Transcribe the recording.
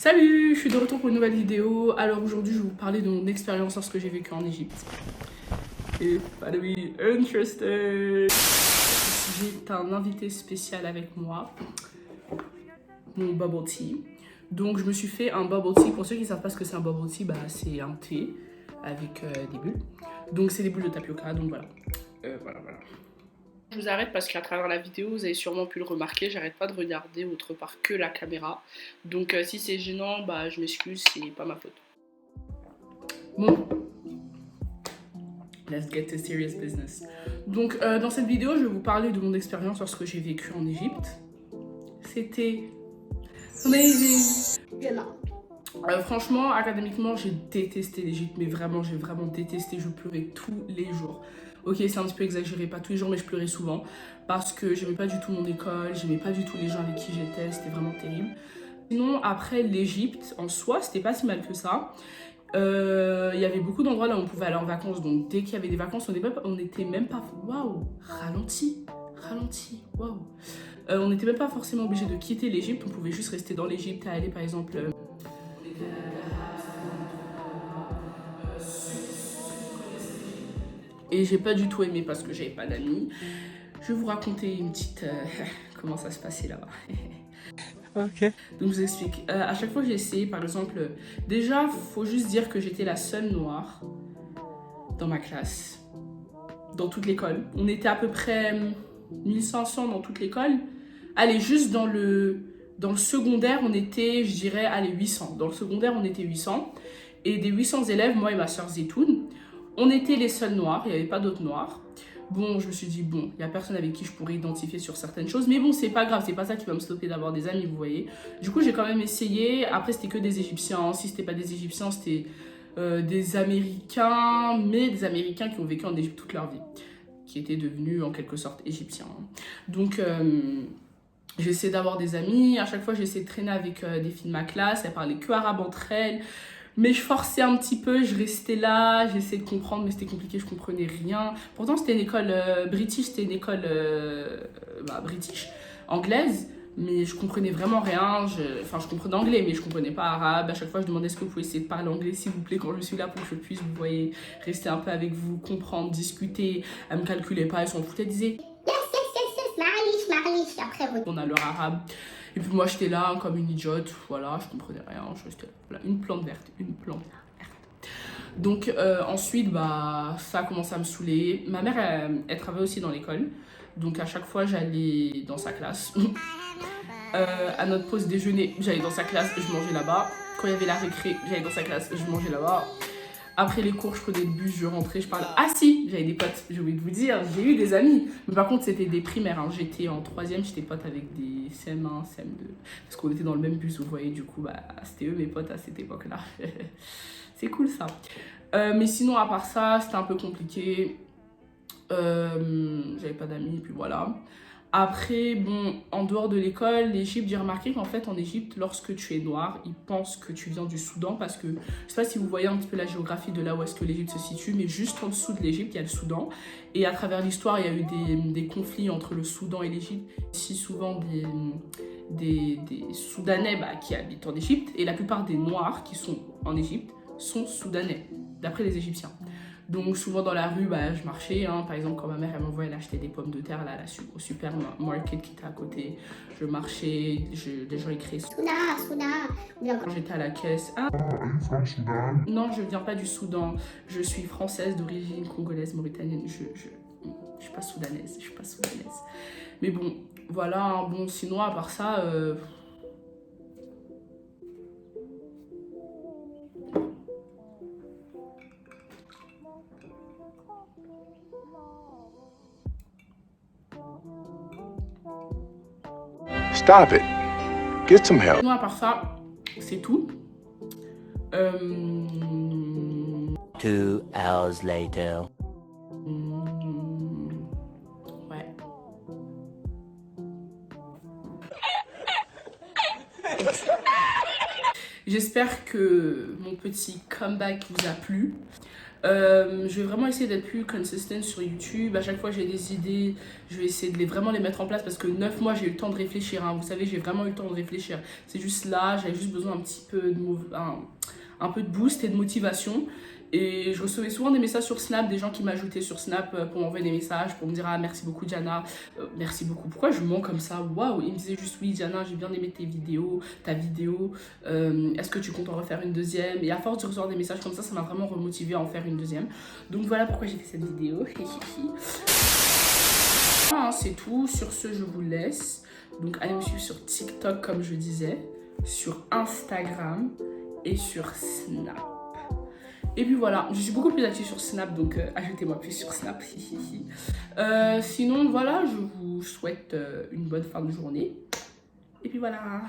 Salut, je suis de retour pour une nouvelle vidéo. Alors aujourd'hui, je vais vous parler de mon expérience lorsque j'ai vécu en Égypte. It's gonna be interesting. J'ai un invité spécial avec moi, mon bubble tea. Donc je me suis fait un bubble tea. Pour ceux qui ne savent pas ce que c'est un bubble tea, bah, c'est un thé avec des bulles. Donc c'est des bulles de tapioca, donc voilà. Voilà. Je vous arrête parce qu'à travers la vidéo, vous avez sûrement pu le remarquer, j'arrête pas de regarder autre part que la caméra. Donc si c'est gênant, bah je m'excuse, c'est pas ma faute. Bon, let's get to serious business. Donc dans cette vidéo, je vais vous parler de mon expérience lorsque j'ai vécu en Égypte. C'était amazing. Franchement, académiquement, j'ai détesté l'Égypte, mais vraiment, j'ai vraiment détesté. Je pleurais tous les jours. Ok, c'est un petit peu exagéré, pas tous les jours, mais je pleurais souvent parce que j'aimais pas du tout mon école, j'aimais pas du tout les gens avec qui j'étais, c'était vraiment terrible. Sinon, après l'Égypte, en soi, c'était pas si mal que ça. Il y avait beaucoup d'endroits là où on pouvait aller en vacances, donc dès qu'il y avait des vacances, on était même pas... Waouh, ralenti, waouh. On n'était même pas forcément obligé de quitter l'Égypte, on pouvait juste rester dans l'Égypte à aller par exemple... Et j'ai pas du tout aimé parce que j'avais pas d'amis. Je vais vous raconter une petite... comment ça se passait là-bas. Ok. Donc je vous explique. À chaque fois que j'ai essayé, par exemple... déjà, faut juste dire que j'étais la seule noire dans ma classe. Dans toute l'école. On était à peu près 1500 dans toute l'école. Allez, juste dans le secondaire, on était, je dirais, allez, 800. Dans le secondaire, on était 800. Et des 800 élèves, moi et ma soeur Zetoun, on était les seuls noirs, il n'y avait pas d'autres noirs. Bon, je me suis dit, bon, il n'y a personne avec qui je pourrais identifier sur certaines choses. Mais bon, c'est pas grave, c'est pas ça qui va me stopper d'avoir des amis, vous voyez. Du coup, j'ai quand même essayé. Après, c'était que des Égyptiens. Si c'était pas des Égyptiens, c'était des Américains, mais des Américains qui ont vécu en Égypte toute leur vie, qui étaient devenus en quelque sorte Égyptiens. Donc... j'essaie d'avoir des amis, à chaque fois j'essaie de traîner avec des filles de ma classe, elles parlaient que arabe entre elles, mais je forçais un petit peu, je restais là, j'essayais de comprendre, mais c'était compliqué, je comprenais rien. Pourtant c'était une école british, c'était une école british, anglaise, mais je comprenais vraiment rien, enfin je comprenais anglais, mais je comprenais pas arabe. À chaque fois je demandais est-ce que vous pouvez essayer de parler anglais s'il vous plaît quand je suis là pour que je puisse, vous voyez, rester un peu avec vous, comprendre, discuter. Elles me calculaient pas, elles s'en foutaient, elles disaient après on a leur arabe. Et puis moi j'étais là comme une idiote, voilà, je comprenais rien, je restais là, voilà, une plante verte. Donc ensuite bah ça a commencé à me saouler. Ma mère elle travaillait aussi dans l'école, donc à chaque fois j'allais dans sa classe. À notre pause déjeuner j'allais dans sa classe, je mangeais là-bas. Quand il y avait la récré j'allais dans sa classe, je mangeais là-bas. Après les cours, je prenais le bus, je rentrais, je parlais. Ah si, j'avais des potes, j'ai oublié de vous dire, j'ai eu des amis. Mais par contre, c'était des primaires. Hein. J'étais en 3e, j'étais pote avec des CM1, CM2. Parce qu'on était dans le même bus, vous voyez, du coup, bah, c'était eux mes potes à cette époque-là. C'est cool ça. Mais sinon, à part ça, c'était un peu compliqué. J'avais pas d'amis, puis voilà. Après, bon, en dehors de l'école, l'Égypte, j'ai remarqué qu'en fait, en Égypte, lorsque tu es noir, ils pensent que tu viens du Soudan parce que, je sais pas si vous voyez un petit peu la géographie de là où est-ce que l'Égypte se situe, mais juste en dessous de l'Égypte, il y a le Soudan. Et à travers l'histoire, il y a eu des conflits entre le Soudan et l'Égypte. Si souvent des Soudanais qui habitent en Égypte, et la plupart des Noirs qui sont en Égypte sont Soudanais, d'après les Égyptiens. Donc souvent dans la rue, je marchais, hein. Par exemple quand ma mère elle m'envoyait elle acheter des pommes de terre là, au supermarket qui était à côté, je marchais, les gens écrivaient Soudan. Quand j'étais à la caisse, non je viens pas du Soudan, je suis française d'origine congolaise, mauritanienne, je suis pas soudanaise, Mais bon, voilà, hein. Bon sinon à part ça... Stop it. Get some help. Sinon, à part ça, c'est tout. 2 hours later. Ouais. J'espère que mon petit comeback vous a plu. Je vais vraiment essayer d'être plus consistent sur YouTube. À chaque fois j'ai des idées, je vais essayer de vraiment les mettre en place parce que 9 mois j'ai eu le temps de réfléchir, hein. Vous savez, j'ai vraiment eu le temps de réfléchir. C'est juste là, j'avais juste besoin un petit peu de un peu de boost et de motivation. Et je recevais souvent des messages sur Snap, des gens qui m'ajoutaient sur Snap pour m'envoyer des messages, pour me dire « Ah, merci beaucoup Diana, merci beaucoup. » Pourquoi je mens comme ça? Waouh. Ils me disaient juste « Oui Diana, j'ai bien aimé tes vidéos, ta vidéo. Est-ce que tu comptes en refaire une deuxième ?» Et à force de recevoir des messages comme ça m'a vraiment remotivé à en faire une deuxième. Donc voilà pourquoi j'ai fait cette vidéo. Voilà, c'est tout. Sur ce, je vous laisse. Donc allez me suivre sur TikTok comme je disais, sur Instagram et sur Snap. Et puis voilà, je suis beaucoup plus active sur Snap, donc ajoutez-moi plus sur Snap. Sinon, voilà, je vous souhaite une bonne fin de journée. Et puis voilà.